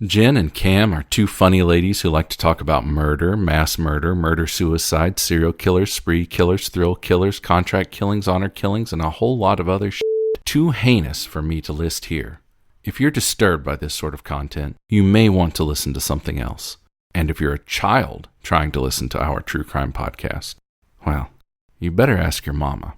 Jen and Cam are two funny ladies who like to talk about murder, mass murder, murder-suicide, serial killers, spree killers, thrill killers, contract killings, honor killings, and a whole lot of other shit too heinous for me to list here. If you're disturbed by this sort of content, you may want to listen to something else. And if you're a child trying to listen to our true crime podcast, well, you better ask your mama.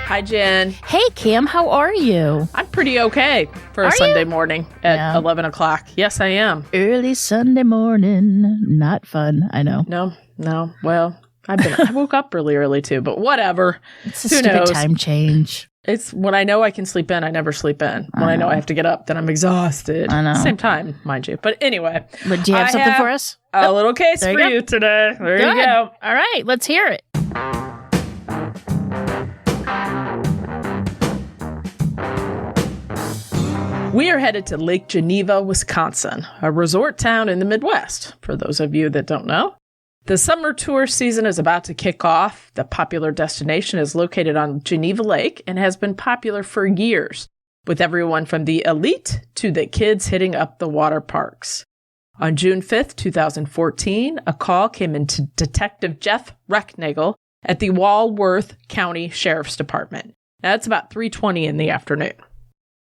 Hi, Jen. Hey, Cam, how are you? I'm pretty okay for a Sunday morning at 11 o'clock. Yes, I am. Early Sunday morning. Not fun, I know. No. Well, I woke up really early too, but whatever. It's a stupid time change. It's when I know I can sleep in, I never sleep in. When I know I have to get up, then I'm exhausted. I know. Same time, mind you. But anyway. But do you have something for us? A little case for you today. There you go. All right, let's hear it. We are headed to Lake Geneva, Wisconsin, a resort town in the Midwest, for those of you that don't know. The summer tour season is about to kick off. The popular destination is located on Geneva Lake and has been popular for years, with everyone from the elite to the kids hitting up the water parks. On June 5th, 2014, a call came into Detective Jeff Recknagel at the Walworth County Sheriff's Department. Now, it's about 3:20 in the afternoon.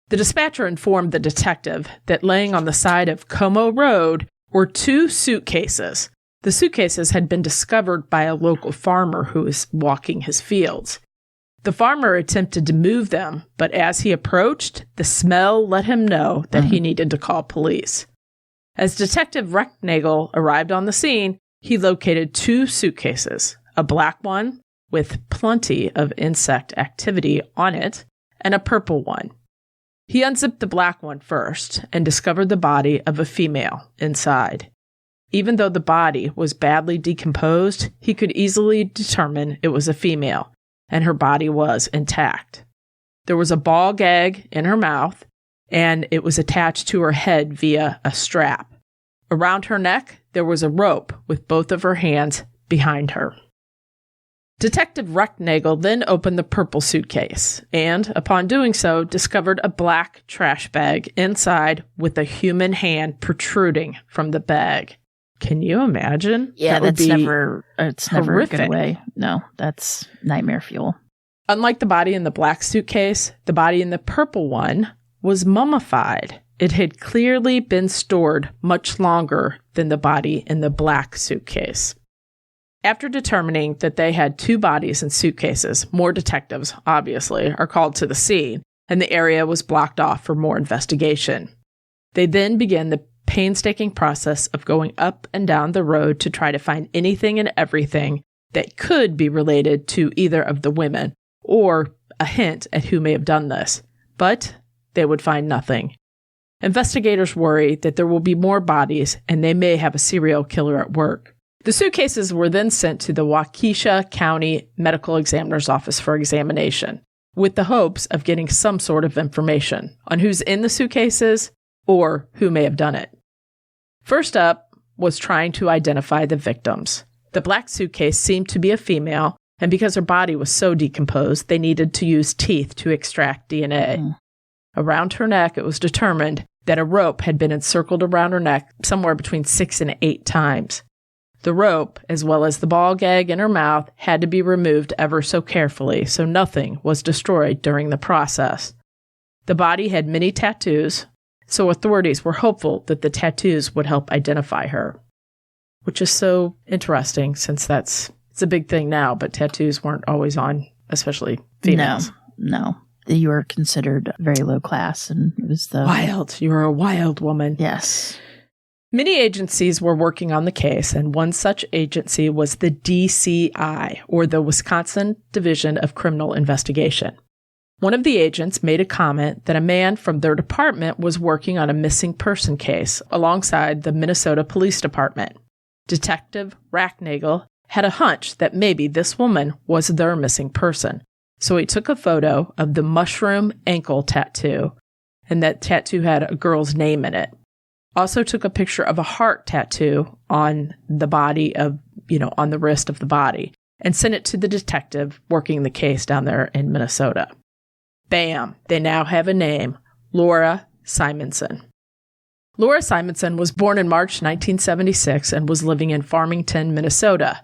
The dispatcher informed the detective that laying on the side of Como Road were two suitcases. The suitcases had been discovered by a local farmer who was walking his fields. The farmer attempted to move them, but as he approached, the smell let him know that he needed to call police. As Detective Recknagel arrived on the scene, he located two suitcases, a black one with plenty of insect activity on it, and a purple one. He unzipped the black one first and discovered the body of a female inside. Even though the body was badly decomposed, he could easily determine it was a female, and her body was intact. There was a ball gag in her mouth, and it was attached to her head via a strap. Around her neck, there was a rope with both of her hands behind her. Detective Recknagel then opened the purple suitcase and, upon doing so, discovered a black trash bag inside with a human hand protruding from the bag. Can you imagine? Yeah, it's never a good way. No, that's nightmare fuel. Unlike the body in the black suitcase, the body in the purple one was mummified. It had clearly been stored much longer than the body in the black suitcase. After determining that they had two bodies in suitcases, more detectives, obviously, are called to the scene, and the area was blocked off for more investigation. They then began the painstaking process of going up and down the road to try to find anything and everything that could be related to either of the women, or a hint at who may have done this. But they would find nothing. Investigators worry that there will be more bodies, and they may have a serial killer at work. The suitcases were then sent to the Waukesha County Medical Examiner's Office for examination, with the hopes of getting some sort of information on who's in the suitcases or who may have done it. First up was trying to identify the victims. The black suitcase seemed to be a female, and because her body was so decomposed, they needed to use teeth to extract DNA. Around her neck, it was determined that a rope had been encircled around her neck somewhere between 6 and 8 times. The rope, as well as the ball gag in her mouth, had to be removed ever so carefully, so nothing was destroyed during the process. The body had many tattoos, so authorities were hopeful that the tattoos would help identify her. Which is so interesting, since it's a big thing now, but tattoos weren't always on, especially females. No. You were considered very low class, and it was the... Wild. You were a wild woman. Yes. Many agencies were working on the case, and one such agency was the DCI, or the Wisconsin Division of Criminal Investigation. One of the agents made a comment that a man from their department was working on a missing person case alongside the Minnesota Police Department. Detective Recknagel had a hunch that maybe this woman was their missing person, so he took a photo of the mushroom ankle tattoo and that tattoo had a girl's name in it. Also took a picture of a heart tattoo on the body of, on the wrist of the body, and sent it to the detective working the case down there in Minnesota. Bam! They now have a name, Laura Simonson. Laura Simonson was born in March 1976 and was living in Farmington, Minnesota.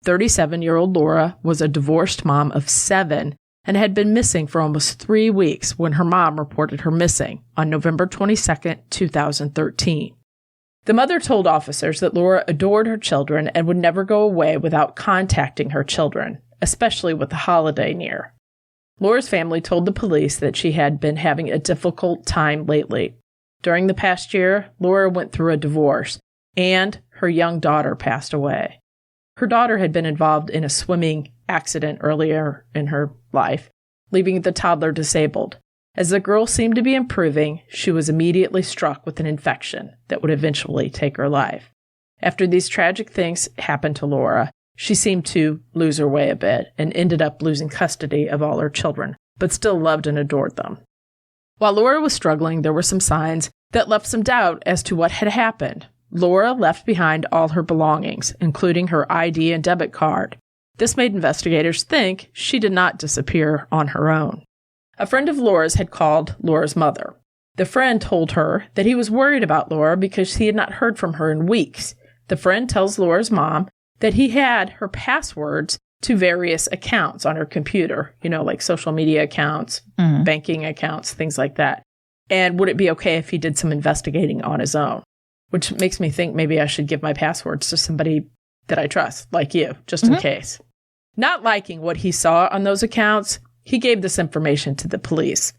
37-year-old Laura was a divorced mom of 7 and had been missing for almost 3 weeks when her mom reported her missing on November 22, 2013. The mother told officers that Laura adored her children and would never go away without contacting her children, especially with the holiday near. Laura's family told the police that she had been having a difficult time lately. During the past year, Laura went through a divorce, and her young daughter passed away. Her daughter had been involved in a swimming accident earlier in her life, leaving the toddler disabled. As the girl seemed to be improving, she was immediately struck with an infection that would eventually take her life. After these tragic things happened to Laura, she seemed to lose her way a bit and ended up losing custody of all her children, but still loved and adored them. While Laura was struggling, there were some signs that left some doubt as to what had happened. Laura left behind all her belongings, including her ID and debit card. This made investigators think she did not disappear on her own. A friend of Laura's had called Laura's mother. The friend told her that he was worried about Laura because he had not heard from her in weeks. The friend tells Laura's mom that he had her passwords to various accounts on her computer, like social media accounts, banking accounts, things like that. And would it be okay if he did some investigating on his own? Which makes me think maybe I should give my passwords to somebody that I trust, like you, just in case. Not liking what he saw on those accounts, he gave this information to the police.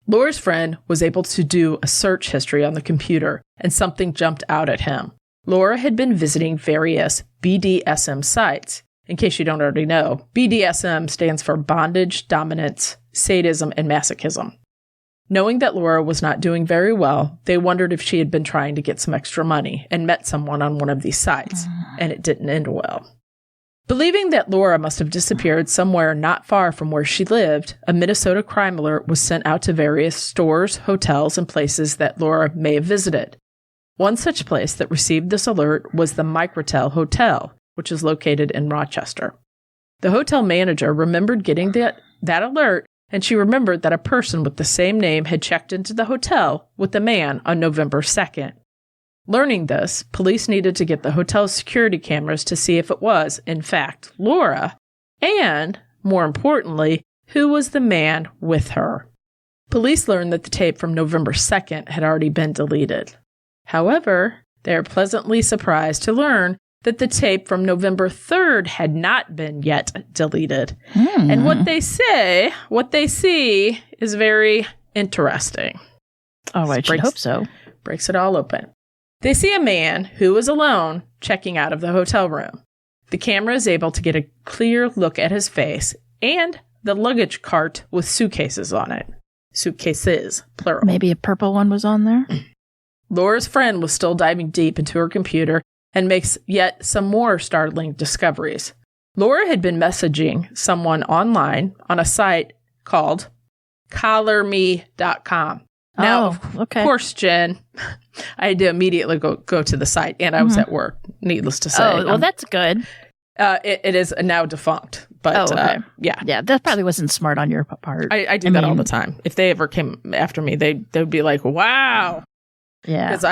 Laura's friend was able to do a search history on the computer, and something jumped out at him. Laura had been visiting various BDSM sites. In case you don't already know, BDSM stands for bondage, dominance, sadism, and masochism. Knowing that Laura was not doing very well, they wondered if she had been trying to get some extra money and met someone on one of these sites, and it didn't end well. Believing that Laura must have disappeared somewhere not far from where she lived, a Minnesota crime alert was sent out to various stores, hotels, and places that Laura may have visited. One such place that received this alert was the Microtel Hotel, which is located in Rochester. The hotel manager remembered getting that alert, and she remembered that a person with the same name had checked into the hotel with the man on November 2nd. Learning this, police needed to get the hotel's security cameras to see if it was, in fact, Laura, and, more importantly, who was the man with her. Police learned that the tape from November 2nd had already been deleted. However, they are pleasantly surprised to learn that the tape from November 3rd had not been yet deleted. And what they see is very interesting. Oh, I should hope so. Breaks it all open. They see a man who was alone checking out of the hotel room. The camera is able to get a clear look at his face and the luggage cart with suitcases on it. Suitcases, plural. Maybe a purple one was on there? Laura's friend was still diving deep into her computer and makes yet some more startling discoveries. Laura had been messaging someone online on a site called collarme.com. Now, of course, Jen, I had to immediately go to the site, and I was at work, needless to say. Oh, well, that's good. It is now defunct, but okay. Yeah. Yeah, that probably wasn't smart on your part. I do that all the time. If they ever came after me, they would be like, wow. Yeah. Because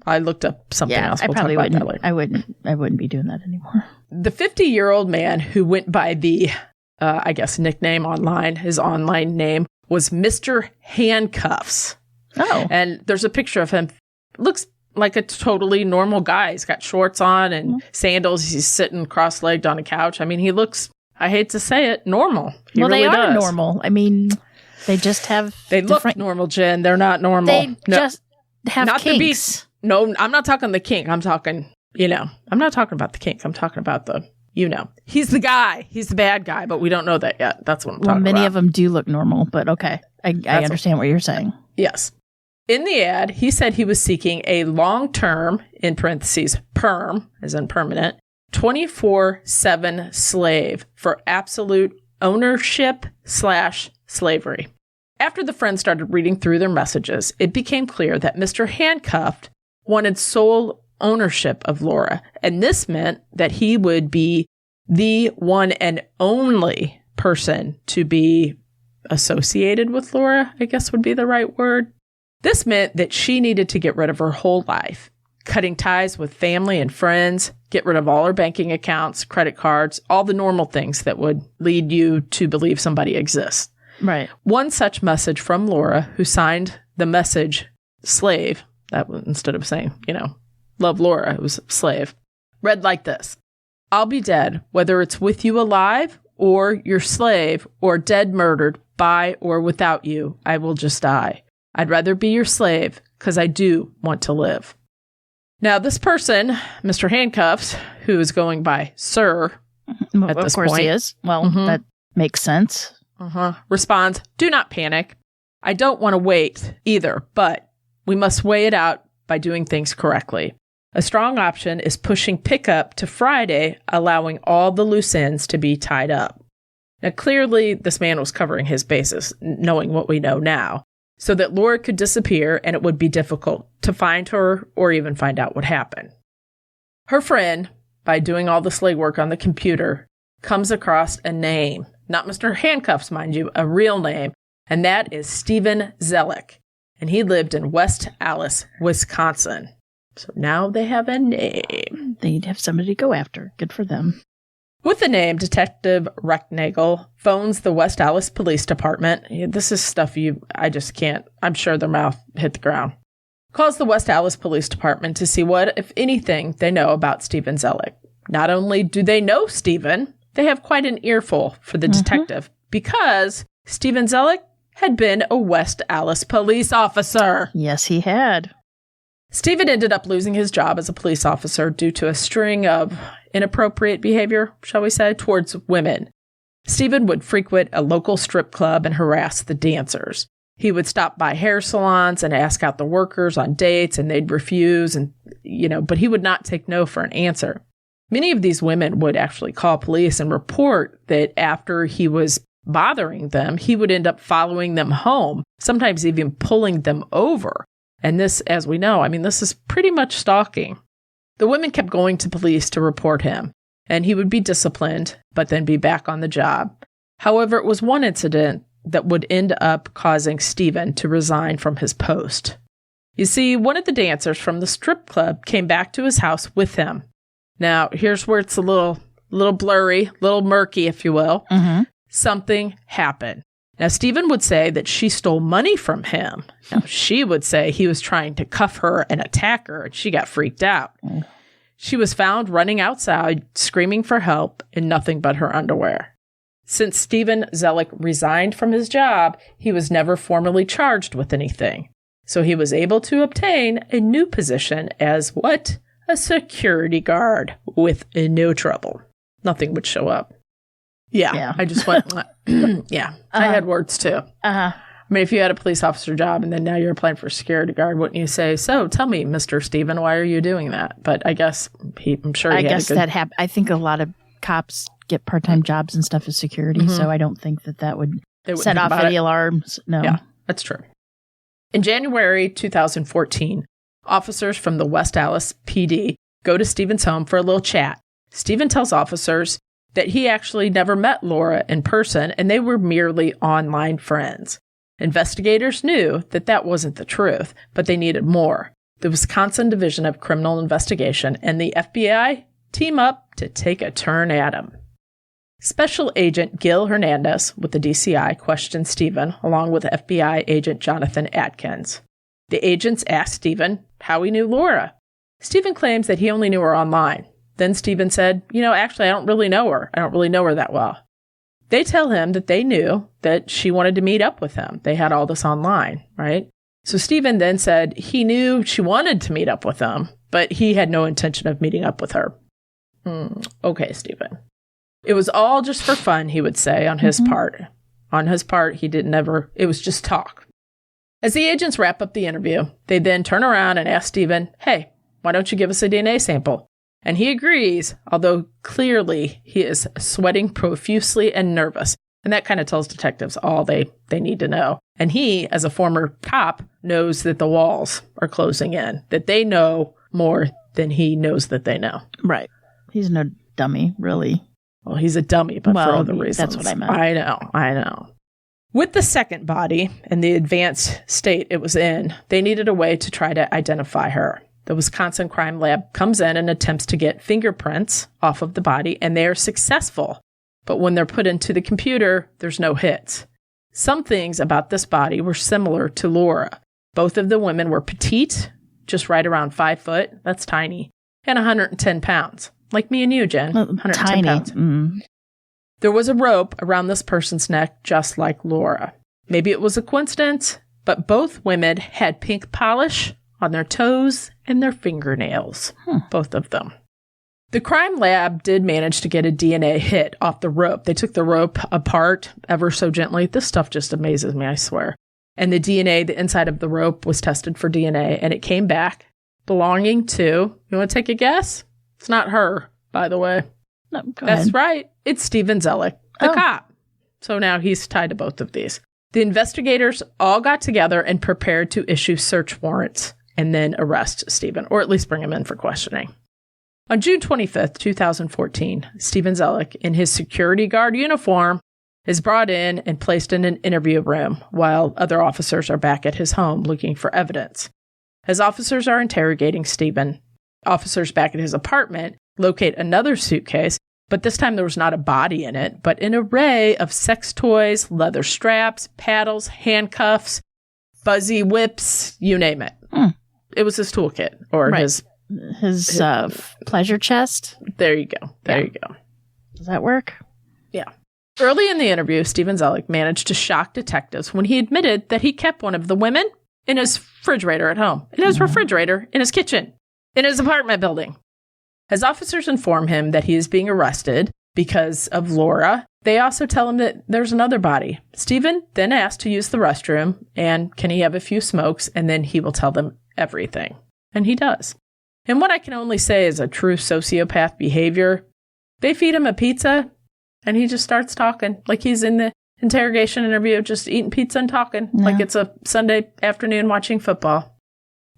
I looked up something else. We'll I probably talk about wouldn't. that later. I wouldn't be doing that anymore. The 50-year-old man who went by the, nickname online, his online name was Mr. Handcuffs. Oh. And there's a picture of him. Looks like a totally normal guy. He's got shorts on and sandals. He's sitting cross-legged on a couch. I mean, he looks, I hate to say it, normal. He really they are does. normal. I mean, they just have They look normal, Jen. They're not normal. They just have not kinks. No, I'm not talking the kink. I'm talking, I'm not talking about the kink. I'm talking about the, He's the guy. He's the bad guy, but we don't know that yet. That's what I'm talking about. Many of them do look normal, but okay. I understand what you're saying. Yes. In the ad, he said he was seeking a long-term, in parentheses, perm, as in permanent, 24/7 slave for absolute ownership/slavery. After the friends started reading through their messages, it became clear that Mr. Handcuffed wanted sole ownership of Laura, and this meant that he would be the one and only person to be associated with Laura, I guess would be the right word. This meant that she needed to get rid of her whole life, cutting ties with family and friends, get rid of all her banking accounts, credit cards, all the normal things that would lead you to believe somebody exists. Right. One such message from Laura, who signed the message slave, that was, instead of saying, love Laura, it was slave, read like this: I'll be dead, whether it's with you alive or your slave or dead murdered by or without you, I will just die. I'd rather be your slave because I do want to live. Now, this person, Mr. Handcuffs, who is going by Sir at this point. Of course he is. Well, that makes sense. Responds, do not panic. I don't want to wait either, but we must weigh it out by doing things correctly. A strong option is pushing pickup to Friday, allowing all the loose ends to be tied up. Now, clearly, this man was covering his bases, knowing what we know now, so that Laura could disappear and it would be difficult to find her or even find out what happened. Her friend, by doing all the legwork on the computer, comes across a name. Not Mr. Handcuffs, mind you, a real name, and that is Stephen Zelich, and he lived in West Allis, Wisconsin. So now they have a name. They'd have somebody to go after. Good for them. With the name, Detective Recknagel phones the West Allis Police Department. This is stuff I just can't. I'm sure their mouth hit the ground. Calls the West Allis Police Department to see what, if anything, they know about Stephen Zelich. Not only do they know Stephen, they have quite an earful for the detective because Stephen Zelich had been a West Allis police officer. Yes, he had. Stephen ended up losing his job as a police officer due to a string of inappropriate behavior, shall we say, towards women. Stephen would frequent a local strip club and harass the dancers. He would stop by hair salons and ask out the workers on dates, and they'd refuse, but he would not take no for an answer. Many of these women would actually call police and report that after he was bothering them, he would end up following them home, sometimes even pulling them over. And this, as we know, this is pretty much stalking. The women kept going to police to report him, and he would be disciplined, but then be back on the job. However, it was one incident that would end up causing Stephen to resign from his post. You see, one of the dancers from the strip club came back to his house with him. Now, here's where it's a little blurry, a little murky, if you will. Something happened. Now, Stephen would say that she stole money from him. Now, she would say he was trying to cuff her and attack her, and she got freaked out. She was found running outside, screaming for help in nothing but her underwear. Since Stephen Zelich resigned from his job, he was never formally charged with anything. So he was able to obtain a new position as what? A security guard with no trouble. Nothing would show up. Yeah. I just went, I had words too. If you had a police officer job and then now you're applying for a security guard, wouldn't you say, so tell me, Mr. Stephen, why are you doing that? But I guess I'm sure he had that happened. I think a lot of cops get part-time jobs and stuff as security, so I don't think that would set off any alarms. No. Yeah, that's true. In January 2014, officers from the West Allis PD go to Stephen's home for a little chat. Stephen tells officers that he actually never met Laura in person and they were merely online friends. Investigators knew that that wasn't the truth, but they needed more. The Wisconsin Division of Criminal Investigation and the FBI team up to take a turn at him. Special Agent Gil Hernandez with the DCI questioned Stephen along with FBI Agent Jonathan Atkins. The agents asked Stephen how he knew Laura. Stephen claims that he only knew her online. Then Stephen said, actually, I don't really know her. I don't really know her that well. They tell him that they knew that she wanted to meet up with him. They had all this online, right? So Stephen then said he knew she wanted to meet up with him, but he had no intention of meeting up with her. Okay, Stephen. It was all just for fun, he would say, on his part. On his part, he didn't ever, it was just talk. As the agents wrap up the interview, they then turn around and ask Stephen, hey, why don't you give us a DNA sample? And he agrees, although clearly he is sweating profusely and nervous. And that kind of tells detectives all they need to know. And he, as a former cop, knows that the walls are closing in, that they know more than he knows that they know. Right. He's no dummy, really. Well, he's a dummy, but for other reasons. That's what I meant. I know. With the second body and the advanced state it was in, they needed a way to try to identify her. The Wisconsin Crime Lab comes in and attempts to get fingerprints off of the body, and they are successful. But when they're put into the computer, there's no hits. Some things about this body were similar to Laura. Both of the women were petite, just right around 5 foot. That's tiny. And 110 pounds. Like me and you, Jen. 110 tiny. pounds. Mm. There was a rope around this person's neck, just like Laura. Maybe it was a coincidence, but both women had pink polish on their toes and their fingernails. Both of them. The crime lab did manage to get a DNA hit off the rope. They took the rope apart ever so gently. This stuff just amazes me, I swear. And the DNA, the inside of the rope, was tested for DNA, and it came back belonging to, you want to take a guess? It's not her, by the way. No, go That's ahead. right. It's Stephen Zelich, the cop. So now he's tied to both of these. The investigators all got together and prepared to issue search warrants and then arrest Stephen, or at least bring him in for questioning. On June 25th, 2014, Stephen Zelich, in his security guard uniform, is brought in and placed in an interview room while other officers are back at his home looking for evidence. As officers are interrogating Stephen, officers back at his apartment locate another suitcase, but this time there was not a body in it, but an array of sex toys, leather straps, paddles, handcuffs, fuzzy whips, you name it. It was his toolkit or his pleasure chest. There you go. There you go. Does that work? Yeah. Early in the interview, Stephen Zelich managed to shock detectives when he admitted that he kept one of the women in his refrigerator at home, in his refrigerator, in his kitchen, in his apartment building. As officers inform him that he is being arrested because of Laura, they also tell him that there's another body. Stephen then asks to use the restroom, and can he have a few smokes, and then he will tell them everything. And he does. And what I can only say is a true sociopath behavior. They feed him a pizza, and he just starts talking like he's in the interrogation interview, just eating pizza and talking like it's a Sunday afternoon watching football.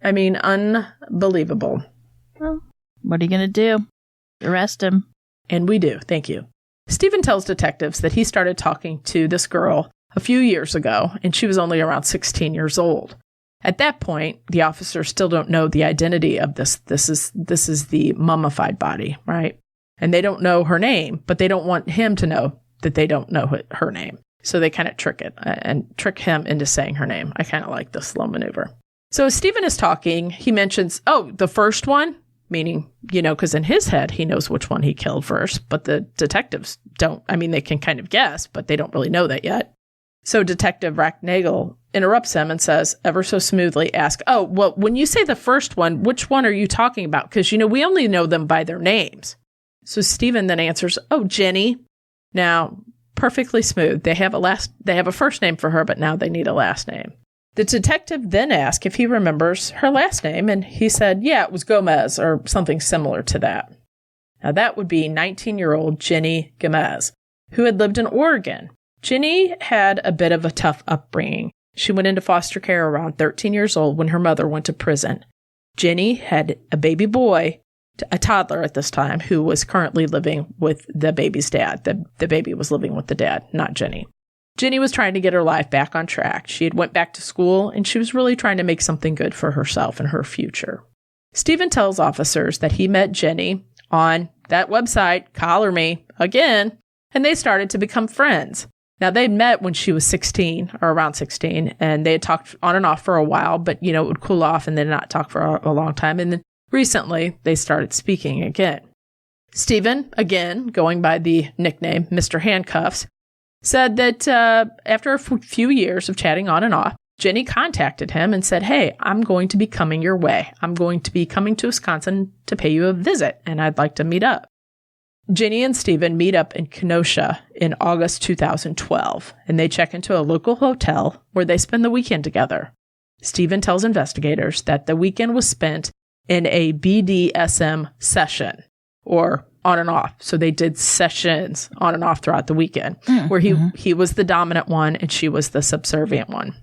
I mean, unbelievable. Well, what are you going to do? Arrest him. And we do. Thank you. Stephen tells detectives that he started talking to this girl a few years ago, and she was only around 16 years old. At that point, the officers still don't know the identity of this. This is the mummified body, right? And they don't know her name, but they don't want him to know that they don't know her name. So they kind of trick him into saying her name. I kind of like this little maneuver. So as Stephen is talking, he mentions, the first one, meaning, because in his head, he knows which one he killed first, but the detectives don't. I mean, they can kind of guess, but they don't really know that yet. So Detective Racknagel interrupts him and says, ever so smoothly, when you say the first one, which one are you talking about? Because, we only know them by their names. So Stephen then answers, Jenny. Now, perfectly smooth. They have a first name for her, but now they need a last name. The detective then asked if he remembers her last name, and he said, yeah, it was Gomez or something similar to that. Now, that would be 19-year-old Jenny Gamez, who had lived in Oregon. Jenny had a bit of a tough upbringing. She went into foster care around 13 years old when her mother went to prison. Jenny had a baby boy, a toddler at this time, who was currently living with the baby's dad. The baby was living with the dad, not Jenny. Jenny was trying to get her life back on track. She had went back to school, and she was really trying to make something good for herself and her future. Stephen tells officers that he met Jenny on that website, Collar Me, again, and they started to become friends. Now, they'd met when she was 16, or around 16, and they had talked on and off for a while, but, it would cool off and then not talk for a long time. And then recently, they started speaking again. Stephen, again, going by the nickname Mr. Handcuffs, said that after a few years of chatting on and off, Jenny contacted him and said, hey, I'm going to be coming your way. I'm going to be coming to Wisconsin to pay you a visit, and I'd like to meet up. Jenny and Stephen meet up in Kenosha in August 2012, and they check into a local hotel where they spend the weekend together. Stephen tells investigators that the weekend was spent in a BDSM session, or on and off. So they did sessions on and off throughout the weekend, where he was the dominant one and she was the subservient one.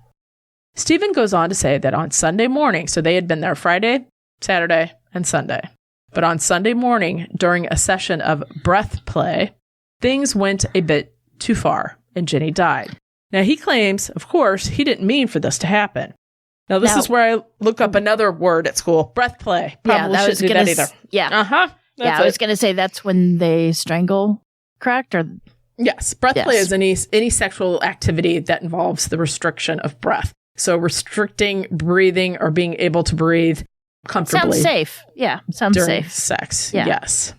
Stephen goes on to say that on Sunday morning, so they had been there Friday, Saturday, and Sunday. But on Sunday morning, during a session of breath play, things went a bit too far and Jenny died. Now, he claims, of course, he didn't mean for this to happen. Now, this is where I look up another word at school, breath play. Probably shouldn't do that either. Yeah. Uh-huh. I was going to say that's when they strangle, correct? Or yes. Breath play is any sexual activity that involves the restriction of breath. So restricting breathing or being able to breathe comfortably. Sounds safe. Yeah. Sounds during safe. Sex. Yeah. Yes.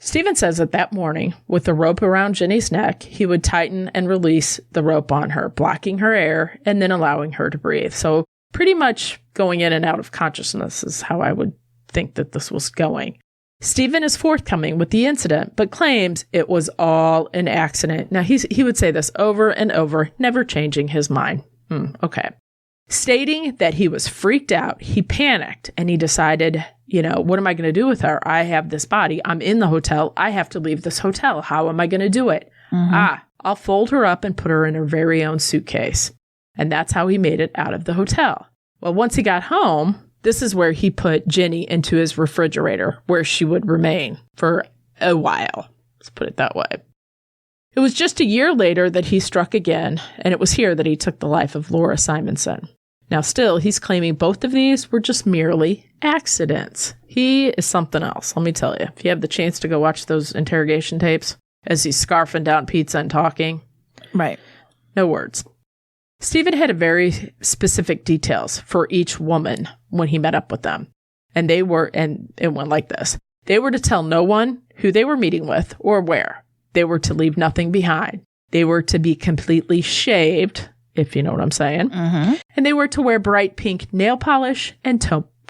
Stephen says that morning, with the rope around Jenny's neck, he would tighten and release the rope on her, blocking her air and then allowing her to breathe. So pretty much going in and out of consciousness is how I would think that this was going. Stephen is forthcoming with the incident, but claims it was all an accident. Now, he would say this over and over, never changing his mind. Okay. Stating that he was freaked out, he panicked, and he decided, what am I going to do with her? I have this body. I'm in the hotel. I have to leave this hotel. How am I going to do it? I'll fold her up and put her in her very own suitcase. And that's how he made it out of the hotel. Well, once he got home, this is where he put Jenny into his refrigerator, where she would remain for a while. Let's put it that way. It was just a year later that he struck again, and it was here that he took the life of Laura Simonson. Now, still, he's claiming both of these were just merely accidents. He is something else, let me tell you. If you have the chance to go watch those interrogation tapes as he's scarfing down pizza and talking. Right. No words. Stephen had a very specific details for each woman when he met up with them. And it went like this. They were to tell no one who they were meeting with or where. They were to leave nothing behind. They were to be completely shaved, if you know what I'm saying. Mm-hmm. And they were to wear bright pink nail polish and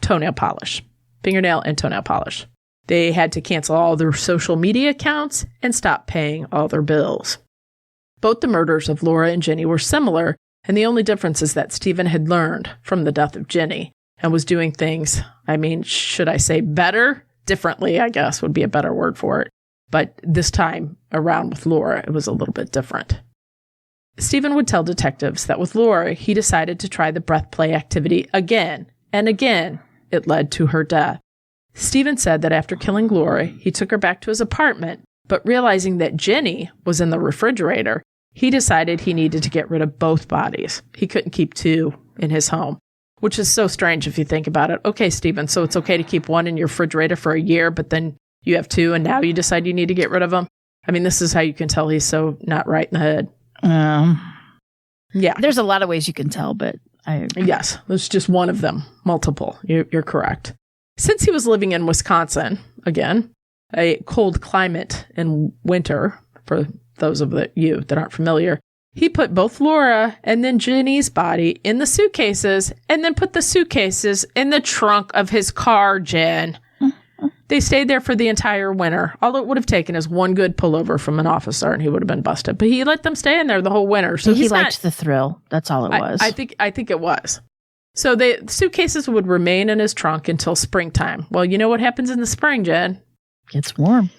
toenail polish, fingernail and toenail polish. They had to cancel all their social media accounts and stop paying all their bills. Both the murders of Laura and Jenny were similar, and the only difference is that Stephen had learned from the death of Jenny and was doing things, should I say better? Differently, I guess, would be a better word for it. But this time around with Laura, it was a little bit different. Stephen would tell detectives that with Laura, he decided to try the breath play activity again, and again, it led to her death. Stephen said that after killing Laura, he took her back to his apartment, but realizing that Jenny was in the refrigerator, he decided he needed to get rid of both bodies. He couldn't keep two in his home, which is so strange if you think about it. Okay, Stephen, so it's okay to keep one in your refrigerator for a year, but then you have two, and now you decide you need to get rid of them? This is how you can tell he's so not right in the head. Yeah. There's a lot of ways you can tell, but Yes, there's just one of them. Multiple. You're correct. Since he was living in Wisconsin, again, a cold climate in winter, for those of you that aren't familiar, he put both Laura and then Jenny's body in the suitcases and then put the suitcases in the trunk of his car, Jen. They stayed there for the entire winter. All it would have taken is one good pullover from an officer and he would have been busted. But he let them stay in there the whole winter. So he liked the thrill. That's all it was. I think it was. So the suitcases would remain in his trunk until springtime. Well, you know what happens in the spring, Jen? Gets warm.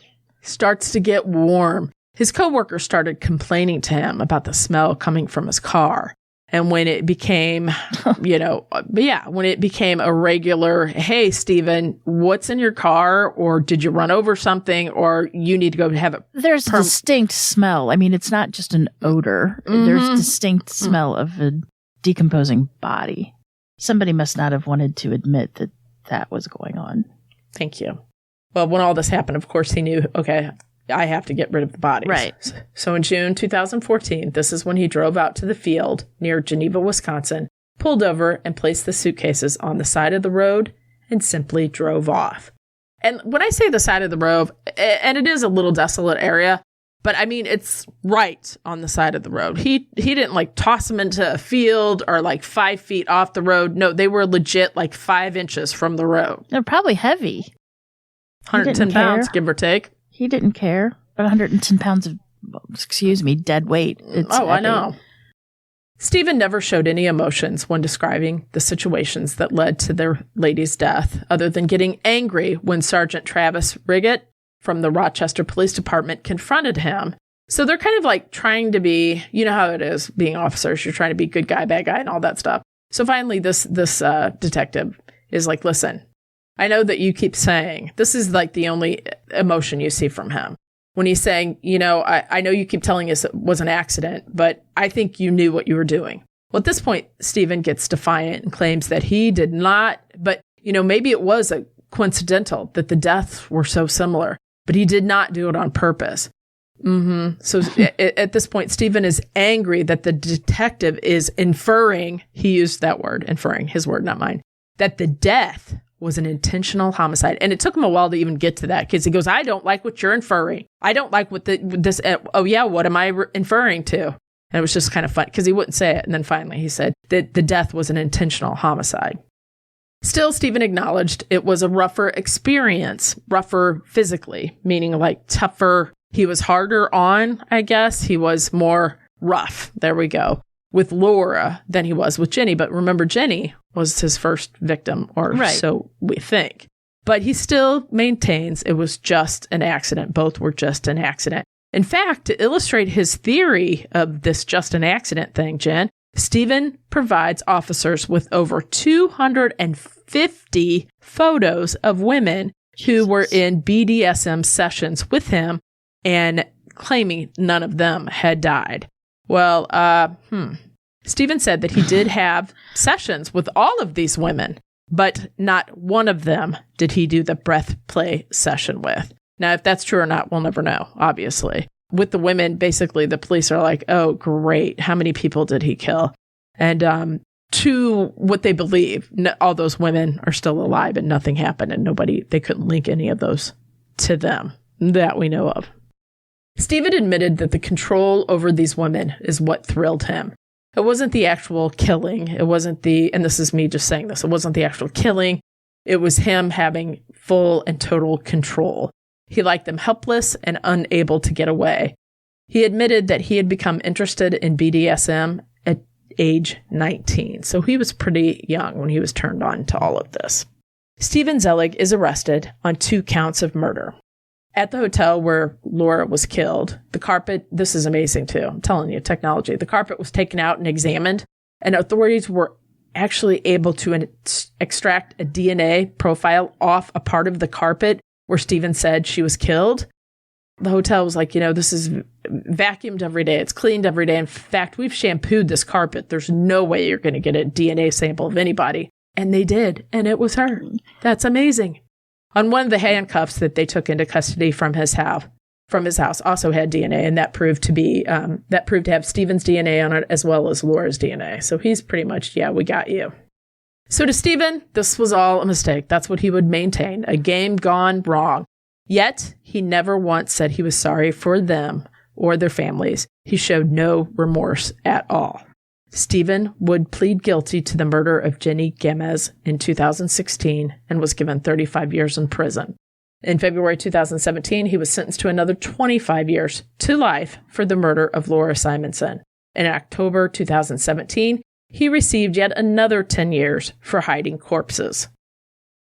Starts to get warm. His coworkers started complaining to him about the smell coming from his car. And when it became, when it became a regular, hey, Stephen, what's in your car? Or did you run over something? Or you need to go have it. There's a distinct smell. It's not just an odor. Mm-hmm. There's distinct smell of a decomposing body. Somebody must not have wanted to admit that that was going on. Thank you. Well, when all this happened, of course, he knew, okay, I have to get rid of the bodies. Right. So in June 2014, this is when he drove out to the field near Geneva, Wisconsin, pulled over and placed the suitcases on the side of the road and simply drove off. And when I say the side of the road, and it is a little desolate area, but it's right on the side of the road. He didn't toss them into a field or 5 feet off the road. No, they were legit 5 inches from the road. They're probably heavy. 110 pounds, give or take. He didn't care. But 110 pounds of, dead weight. It's I know. Stephen never showed any emotions when describing the situations that led to their lady's death, other than getting angry when Sergeant Travis Riggett from the Rochester Police Department confronted him. So they're kind of like trying to be, you know how it is being officers, you're trying to be good guy, bad guy, and all that stuff. So finally, this detective is like, listen, I know that you keep saying, this is like the only emotion you see from him. When he's saying, I know you keep telling us it was an accident, but I think you knew what you were doing. Well, at this point, Stephen gets defiant and claims that he did not, but, maybe it was a coincidental that the deaths were so similar, but he did not do it on purpose. So at this point, Stephen is angry that the detective is inferring, he used that word, inferring, his word, not mine, that the death was an intentional homicide. And it took him a while to even get to that, because he goes, I don't like what you're inferring. I don't like what what am I inferring to? And it was just kind of fun, because he wouldn't say it. And then finally he said that the death was an intentional homicide. Still, Stephen acknowledged it was a rougher experience, rougher physically, meaning like tougher. He was harder on, I guess. He was more rough. There we go. With Laura than he was with Jenny. But remember, Jenny was his first victim, or so we think. But he still maintains it was just an accident. Both were just an accident. In fact, to illustrate his theory of this just an accident thing, Jen, Stephen provides officers with over 250 photos of women who were in BDSM sessions with him and claiming none of them had died. Well, Stephen said that he did have sessions with all of these women, but not one of them did he do the breath play session with. Now, if that's true or not, we'll never know, obviously. With the women, basically, the police are like, oh, great. How many people did he kill? And to what they believe, all those women are still alive and nothing happened, and they couldn't link any of those to them that we know of. Stephen admitted that the control over these women is what thrilled him. It wasn't the actual killing. It wasn't and this is me just saying this, it wasn't the actual killing. It was him having full and total control. He liked them helpless and unable to get away. He admitted that he had become interested in BDSM at age 19. So he was pretty young when he was turned on to all of this. Stephen Zelich is arrested on 2 counts of murder. At the hotel where Laura was killed, the carpet, this is amazing too, I'm telling you, technology. The carpet was taken out and examined, and authorities were actually able to extract a DNA profile off a part of the carpet where Stephen said she was killed. The hotel was like, this is vacuumed every day. It's cleaned every day. In fact, we've shampooed this carpet. There's no way you're going to get a DNA sample of anybody. And they did, and it was her. That's amazing. On one of the handcuffs that they took into custody from his house also had DNA, and that proved to have Stephen's DNA on it as well as Laura's DNA. So he's pretty much, we got you. So to Stephen, this was all a mistake. That's what he would maintain, a game gone wrong. Yet he never once said he was sorry for them or their families. He showed no remorse at all. Stephen would plead guilty to the murder of Jenny Gamez in 2016 and was given 35 years in prison. In February 2017, he was sentenced to another 25 years to life for the murder of Laura Simonson. In October 2017, he received yet another 10 years for hiding corpses.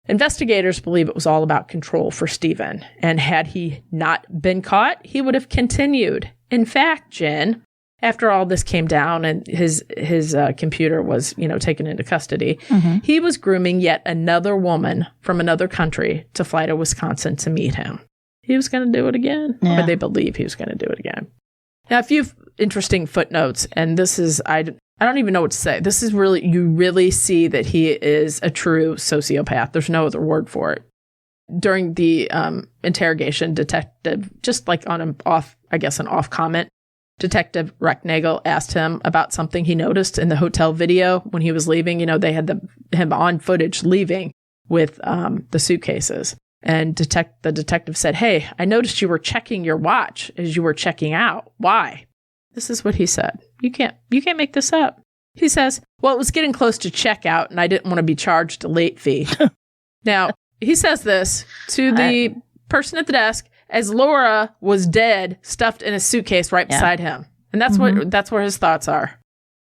Investigators believe it was all about control for Stephen, and had he not been caught, he would have continued. In fact, Jen, after all this came down and his computer was, taken into custody, he was grooming yet another woman from another country to fly to Wisconsin to meet him. He was going to do it again, or they believe he was going to do it again. Now, a few interesting footnotes, and this is, I don't even know what to say. This is really, you really see that he is a true sociopath. There's no other word for it. During the interrogation, detective, just like on an off comment, Detective Recknagel asked him about something he noticed in the hotel video when he was leaving. They had him on footage leaving with the suitcases. And the detective said, "Hey, I noticed you were checking your watch as you were checking out. Why?" This is what he said. You can't make this up. He says, "Well, it was getting close to checkout and I didn't want to be charged a late fee." Now, he says this to the person at the desk as Laura was dead, stuffed in a suitcase right beside him. And that's where his thoughts are.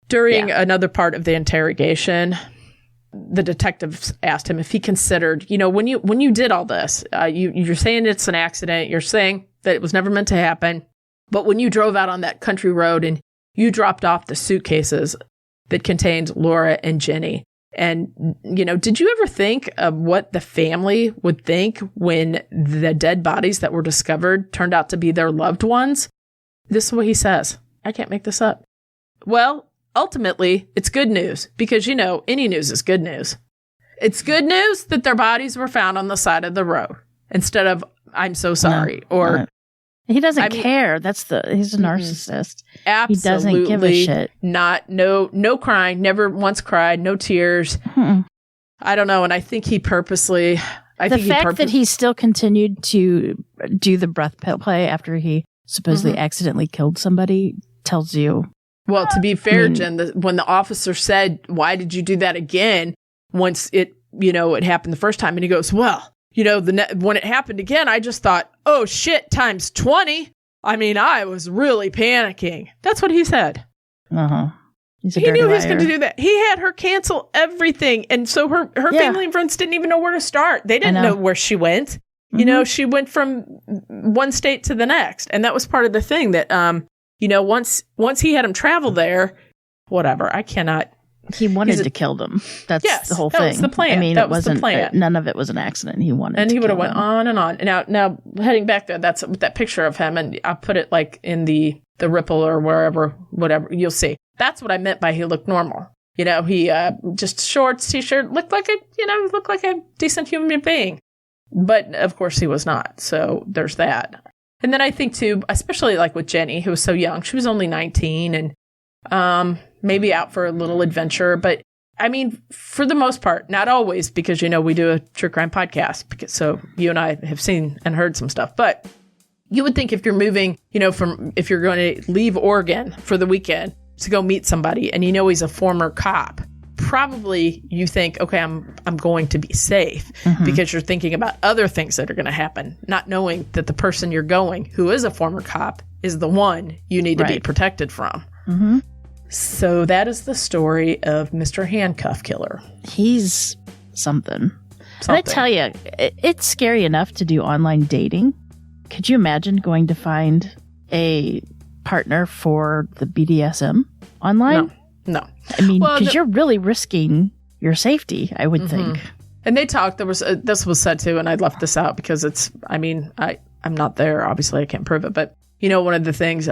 During another part of the interrogation, the detectives asked him if he considered, when you did all this, you're saying it's an accident, you're saying that it was never meant to happen, but when you drove out on that country road and you dropped off the suitcases that contained Laura and Jenny, and, did you ever think of what the family would think when the dead bodies that were discovered turned out to be their loved ones? This is what he says. I can't make this up. Well, ultimately, it's good news because, any news is good news. It's good news that their bodies were found on the side of the road instead of, I'm so sorry. He doesn't care. He's a narcissist. Absolutely. He doesn't give a shit. No crying, never once cried, no tears. I don't know. And I think he purposely, that he still continued to do the breath play after he supposedly accidentally killed somebody tells you. Well, to be fair, Jen, when the officer said, why did you do that again? Once it happened the first time, and he goes, well, when it happened again, I just thought, oh shit, times 20. I mean, I was really panicking. That's what he said. He knew he was going to do that. He had her cancel everything. And so her family and friends didn't even know where to start. They didn't know where she went. She went from one state to the next. And that was part of the thing that, once he had him travel there, whatever, I cannot. He wanted to kill them. That's the whole thing. That was the plan. I mean, it wasn't. None of it was an accident. He wanted, and he would have went on and on. Now heading back there, that's with that picture of him, and I'll put it like in the Ripple or whatever you'll see. That's what I meant by he looked normal. He just shorts, t-shirt, looked like a decent human being, but of course he was not. So there's that. And then I think too, especially like with Jenny, who was so young, she was only 19 and maybe out for a little adventure. But I mean, for the most part, not always, because, we do a true crime podcast. So you and I have seen and heard some stuff. But you would think if you're moving, if you're going to leave Oregon for the weekend to go meet somebody and he's a former cop, probably you think, okay, I'm going to be safe because you're thinking about other things that are going to happen, not knowing that the person you're going, who is a former cop, is the one you need to be protected from. So that is the story of Mr. Handcuff Killer. He's something. And I tell you, it's scary enough to do online dating. Could you imagine going to find a partner for the BDSM online? No. I mean, because you're really risking your safety, I would think. And they talked, this was said too, and I left this out because I'm not there. Obviously, I can't prove it. But, one of the things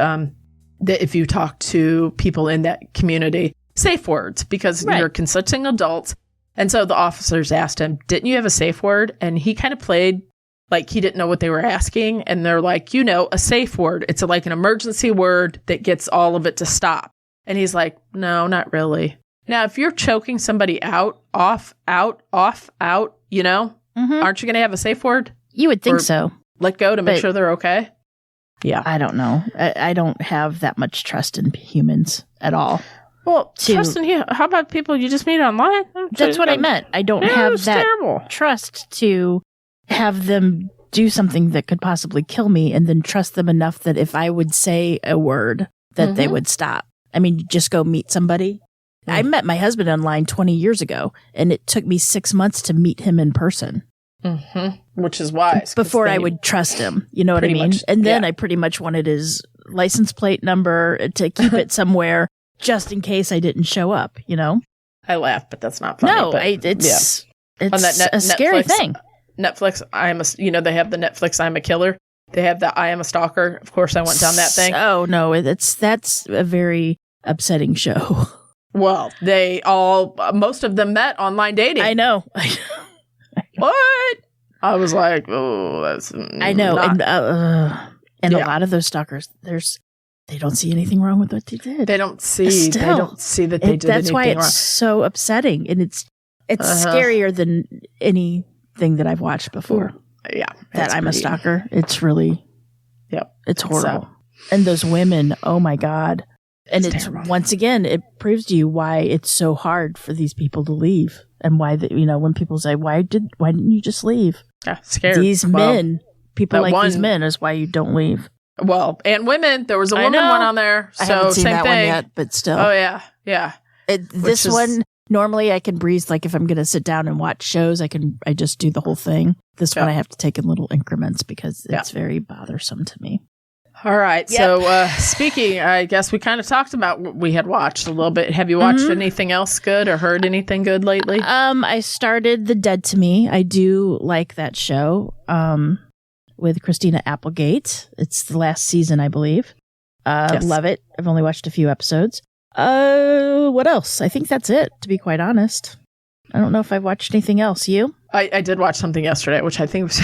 that if you talk to people in that community, safe words, because you're consenting adults. And so the officers asked him, didn't you have a safe word? And he kind of played like he didn't know what they were asking. And they're like, a safe word. It's like an emergency word that gets all of it to stop. And he's like, no, not really. Now, if you're choking somebody out, off, out, aren't you going to have a safe word? You would think so. Let go to make sure they're okay. Yeah. I don't know. I don't have that much trust in humans at all. Well, trust in you. How about people you just meet online? That's what I meant. I don't have that trust to have them do something that could possibly kill me and then trust them enough that if I would say a word that they would stop. I mean, just go meet somebody. I met my husband online 20 years ago, and it took me 6 months to meet him in person. Which is wise. Before I would trust him. You know what I mean? And then I pretty much wanted his license plate number to keep it somewhere just in case I didn't show up, I laugh, but that's not funny. No, it's a scary thing. Netflix, they have the Netflix I'm a Killer. They have the I Am a Stalker. Of course, I went down that thing. Oh, no, that's a very upsetting show. Well, most of them met online dating. I know. What? I was like, oh, that's. I know, and a lot of those stalkers, they don't see anything wrong with what they did. They don't see. They don't see that they did anything wrong. That's why it's so upsetting, and it's scarier than anything that I've watched before. Yeah, that I'm a stalker. It's really, it's horrible. And those women, oh my God. And it's once again, it proves to you why it's so hard for these people to leave. and why when people say, why didn't you just leave? Yeah, scared. These men, people like these men is why you don't leave. Well, and women. There was a woman one on there. So I haven't seen same that thing. one yet, but still. Oh, yeah. Yeah. This one, normally I can breeze, like if I'm going to sit down and watch shows, I just do the whole thing. This one I have to take in little increments because it's very bothersome to me. All right. Yep. So speaking, I guess we kind of talked about what we had watched a little bit. Have you watched anything else good or heard anything good lately? I started The Dead to Me. I do like that show with Christina Applegate. It's the last season, I believe. Yes. Love it. I've only watched a few episodes. What else? I think that's it, to be quite honest. I don't know if I've watched anything else. You? I did watch something yesterday, which I think was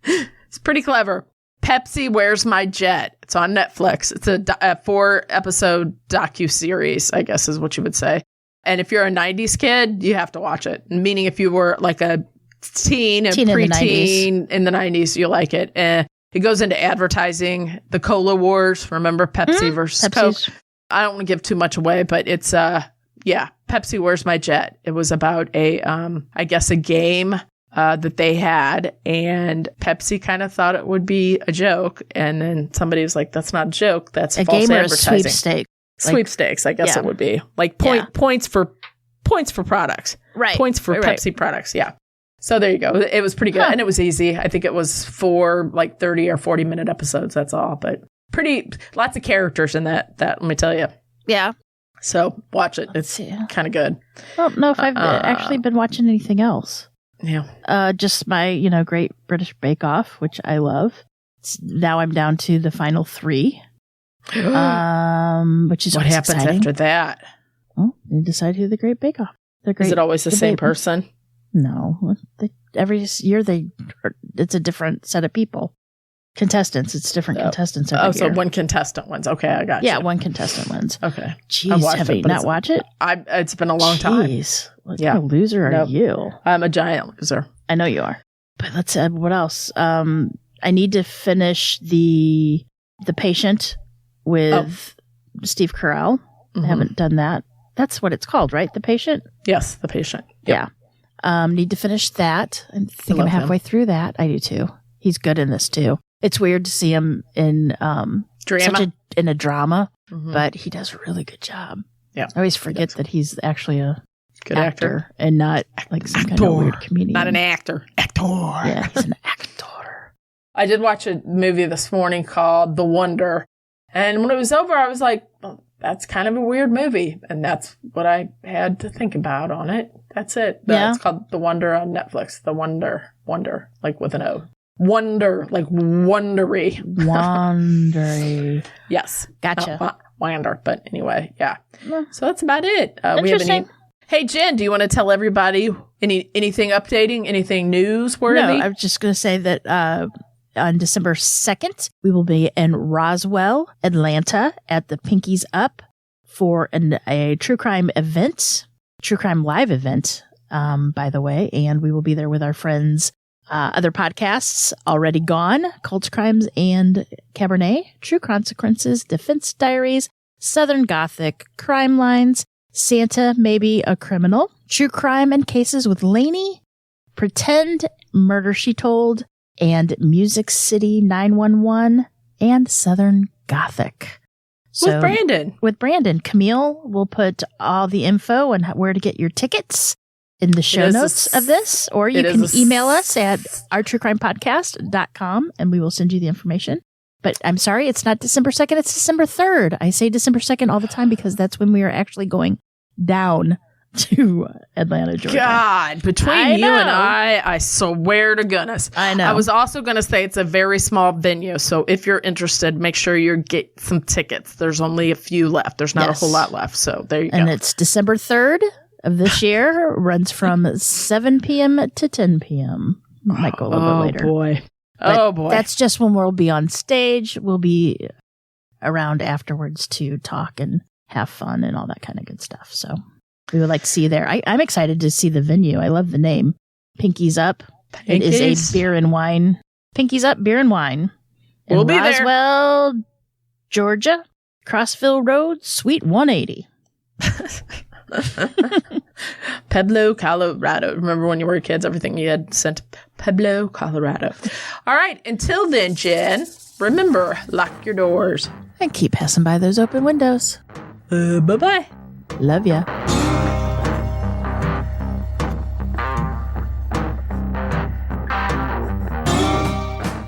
it's pretty clever. Pepsi, Where's My Jet? It's on Netflix. It's a 4-episode docuseries, I guess is what you would say. And if you're a 90s kid, you have to watch it. Meaning if you were like a teen and preteen in the 90s, you like it. It goes into advertising, the Cola Wars. Remember Pepsi versus Coke? I don't want to give too much away, but it's, Pepsi, Where's My Jet? It was about a game that they had, and Pepsi kind of thought it would be a joke, and then somebody was like, "That's not a joke. That's a false game or advertising." A sweepstake. Sweepstakes, I guess it would be like points for products, right? Points for Pepsi products, yeah. So there you go. It was pretty good, and it was easy. I think it was 4 like 30 or 40-minute episodes. That's all, but lots of characters in that. Let me tell you. Yeah. So watch it. It's kind of good. I don't know if I've actually been watching anything else. Yeah. Just my, Great British Bake Off, which I love. Now I'm down to the final 3. Which is what happens exciting. After that? Well, they decide who the Great Bake Off. Is it always the same person? No. Every year it's a different set of people. Contestants. It's different contestants every year. So one contestant wins. Okay, I got you. Yeah, one contestant wins. Okay. Jeez, have you not watched it? It's been a long time. Jeez. What kind of loser are you? I'm a giant loser. I know you are. But let's what else? I need to finish the Patient with Steve Carell. I haven't done that. That's what it's called, right? The Patient? Yes, The Patient. Yep. Yeah. Need to finish that. I think I'm halfway through that. I do too. He's good in this too. It's weird to see him in drama. In a drama, but he does a really good job. Yeah. I always forget that he's actually a good actor and not like some kind of weird comedian. Not an actor. Actor. Yeah, he's an actor. I did watch a movie this morning called The Wonder. And when it was over, I was like, well, that's kind of a weird movie. And that's what I had to think about on it. That's it. It's called The Wonder on Netflix. The Wonder, like with an O. Wonder, like wondery. Wondery. Yes. Gotcha. Wonder. But anyway, yeah. So that's about it. We have Hey, Jen, do you want to tell everybody anything updating, anything newsworthy? No, I was just going to say that on December 2nd, we will be in Roswell, Atlanta at the Pinkies Up for a true crime event, true crime live event, by the way. And we will be there with our friends, other podcasts, Already Gone, Cult Crimes and Cabernet, True Consequences, Defense Diaries, Southern Gothic, Crime Lines, Santa Maybe a Criminal, True Crime and Cases with Lainey, Pretend, Murder She Told, and Music City 911, and Southern Gothic. With Brandon. With Brandon. Camille will put all the info on where to get your tickets in the show notes of this, or you can email us at ourtruecrimepodcast.com and we will send you the information. But I'm sorry, it's not December 2nd, it's December 3rd. I say December 2nd all the time because that's when we are actually going down to Atlanta, Georgia. God, between you and I swear to goodness. I know. I was also going to say it's a very small venue, so if you're interested, make sure you get some tickets. There's only a few left. There's not a whole lot left, so there you go. And it's December 3rd of this year. Runs from 7 p.m. to 10 p.m. Might go a little bit later. Boy. But boy. That's just when we'll be on stage. We'll be around afterwards to talk and have fun and all that kind of good stuff. So we would like to see you there. I'm excited to see the venue. I love the name. Pinkies Up. It is a beer and wine. Pinkies Up, beer and wine. We'll be there. Roswell, Georgia, Crossville Road, Suite 180. Pueblo, Colorado. Remember when you were kids, everything you had sent to Pueblo, Colorado. All right. Until then, Jen, remember, lock your doors. And keep passing by those open windows. Bye-bye. Love ya.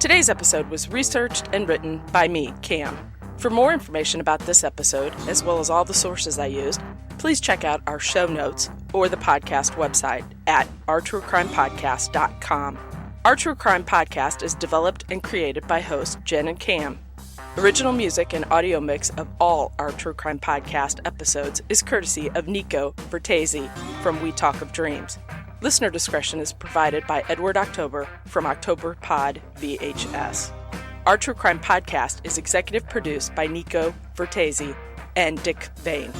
Today's episode was researched and written by me, Cam. For more information about this episode, as well as all the sources I used, please check out our show notes or the podcast website at ourtruecrimepodcast.com. Our True Crime Podcast is developed and created by hosts Jen and Cam. Original music and audio mix of all our True Crime Podcast episodes is courtesy of Nico Vertesi from We Talk of Dreams. Listener discretion is provided by Edward October from October Pod VHS. Our True Crime Podcast is executive produced by Nico Vertesi and Dick Vane.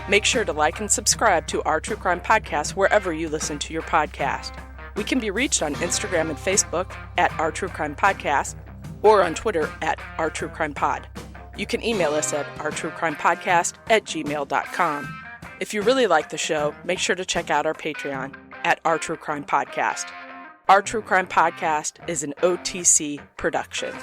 Make sure to like and subscribe to Our True Crime Podcast wherever you listen to your podcast. We can be reached on Instagram and Facebook at Our True Crime Podcast or on Twitter at Our True Crime Pod. You can email us at ourtruecrimepodcast@gmail.com. If you really like the show, make sure to check out our Patreon at Our True Crime Podcast. Our True Crime Podcast is an OTC production.